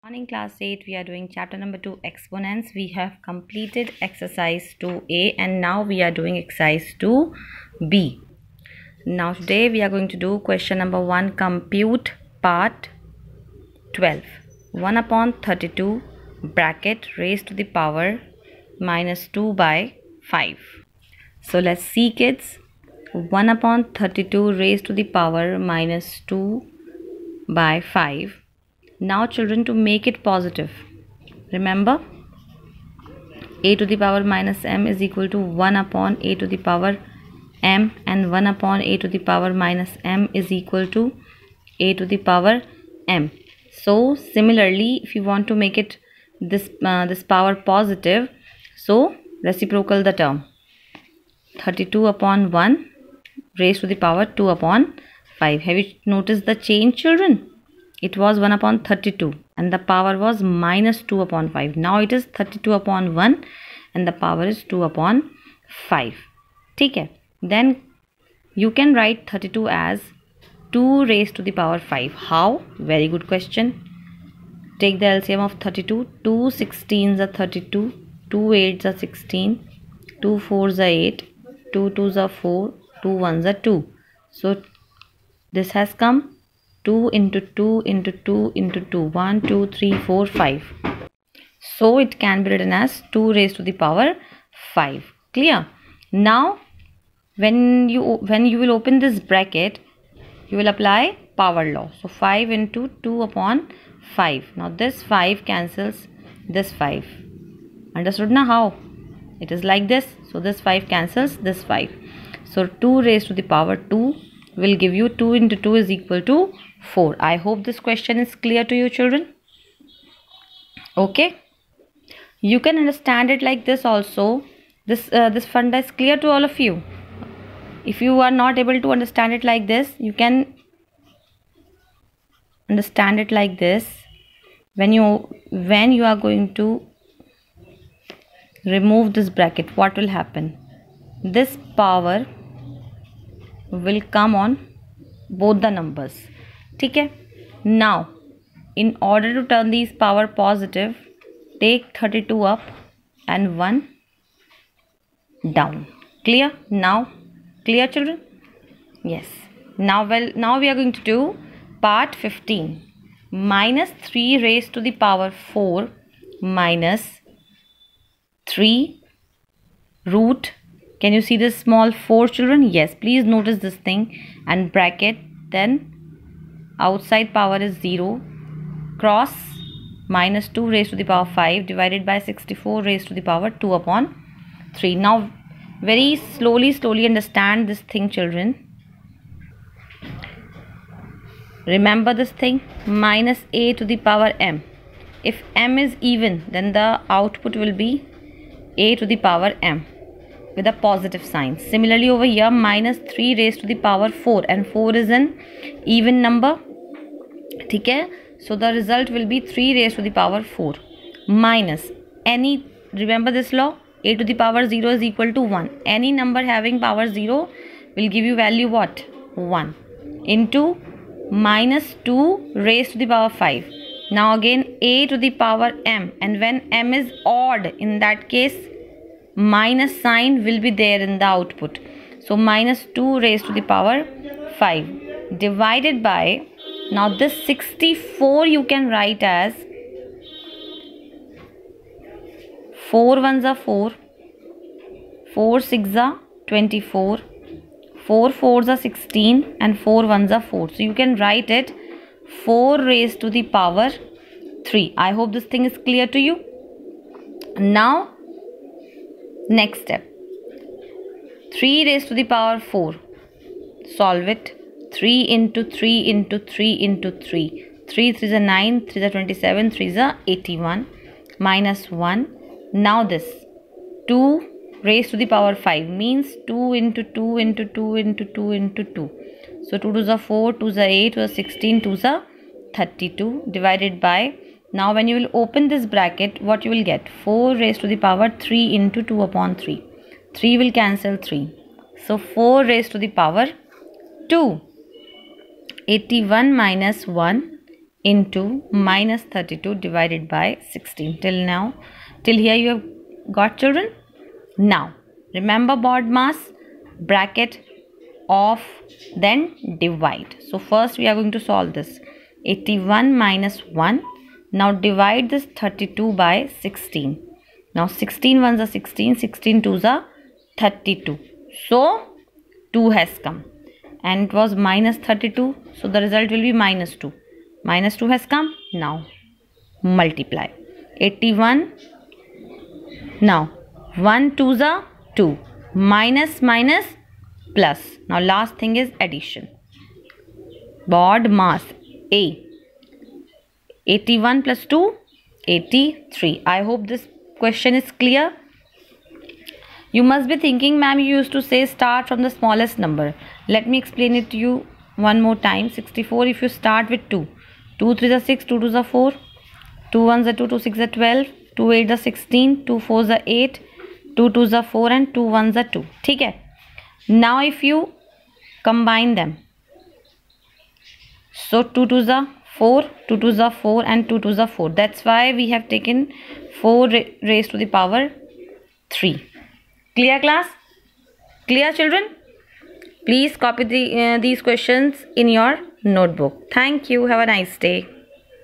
Morning class 8, we are doing chapter number 2 exponents. We have completed exercise 2a and now we are doing exercise 2b. Now today we are going to do question number 1, compute part 12. 1 upon 32 bracket raised to the power minus 2 by 5. So let's see kids. 1 upon 32 raised to the power minus 2 by 5. Now children, to make it positive, remember a to the power minus m is equal to 1 upon a to the power m, and 1 upon a to the power minus m is equal to a to the power m. So similarly, if you want to make it this power positive, so reciprocal the term. 32 upon 1 raised to the power 2 upon 5. Have you noticed the change, children? It was 1 upon 32 and the power was minus 2 upon 5. Now it is 32 upon 1 and the power is 2 upon 5. Okay. Then you can write 32 as 2 raised to the power 5. How? Very good question. Take the LCM of 32. 2 16s are 32. 2 8s are 16. 2 4s are 8. 2 2s are 4. 2 1s are 2. So this has come 2 into 2 into 2 into 2. 1, 2, 3, 4, 5. So it can be written as 2 raised to the power 5. Clear? Now when you will open this bracket, you will apply power law. So 5 into 2 upon 5. Now this 5 cancels this 5. Understood now how? It is like this. So this 5 cancels this 5. So 2 raised to the power 2 will give you 2 into 2 is equal to 4. I hope this question is clear to you, children. Okay. You can understand it like this also. This funda is clear to all of you. If you are not able to understand it like this, you can understand it like this. When you are going to remove this bracket, what will happen? This power will come on both the numbers. Okay. Now in order to turn these power positive, take 32 up and 1 down. Clear? Now clear, children? Yes. Now we are going to do part 15. Minus 3 raised to the power 4 minus 3 root. Can you see this small 4, children? Yes. Please notice this thing and bracket, then outside power is 0, cross minus 2 raised to the power 5 divided by 64 raised to the power 2 upon 3. Now very slowly understand this thing, children. Remember this thing, minus a to the power m. If m is even, then the output will be a to the power m with a positive sign. Similarly over here, minus 3 raised to the power 4, and 4 is an even number. Okay? So the result will be 3 raised to the power 4 minus any, remember this law, a to the power 0 is equal to 1. Any number having power 0 will give you value what? 1 into minus 2 raised to the power 5. Now again a to the power m, and when m is odd, in that case minus sign will be there in the output. So minus 2 raised to the power 5 divided by, now this 64 you can write as 4 1s are 4, 4 6s are 24, 4 4s are 16, and 4 1s are 4. So you can write it 4 raised to the power 3. I hope this thing is clear to you. Now next step, 3 raised to the power 4. Solve it. 3 into 3 into 3 into 3. 3 3s are 9, 3s are 27, 3s are 81. Minus 1. Now this 2 raised to the power 5 means 2 into 2 into 2 into 2 into 2. So 2 2s are 4, 2s are 8, 2s are 16, 2s are 32 divided by, now when you will open this bracket, what you will get? 4 raised to the power 3 into 2 upon 3. 3 will cancel 3. So 4 raised to the power 2. 81 minus 1 into minus 32 divided by 16. Till now, till here you have got, children? Now, remember BOD mass, bracket off, then divide. So first we are going to solve this. 81 minus 1. Now divide this 32 by 16. Now 16 ones are 16, 16 twos are 32. So 2 has come. And it was minus 32. So the result will be minus 2. Minus 2 has come. Now multiply. 81. Now 1 twos are 2. Minus minus plus. Now last thing is addition. BOD mass A. 81 plus 2, 83. I hope this question is clear. You must be thinking, ma'am, you used to say start from the smallest number. Let me explain it to you one more time. 64, if you start with 2. 2 3s are 6, 2 2s are 4. 2 1s are 2, 2 6 are 12. 2 8s are 16, 2 4s are 8. 2 2s are 4 and 2 1s are 2. ठीक है. Now if you combine them. So 2 2s are 4, 2 2s are 4 and 2 2s are 4. That's why we have taken 4 raised to the power 3. Clear class? Clear children? Please copy these questions in your notebook. Thank you. Have a nice day.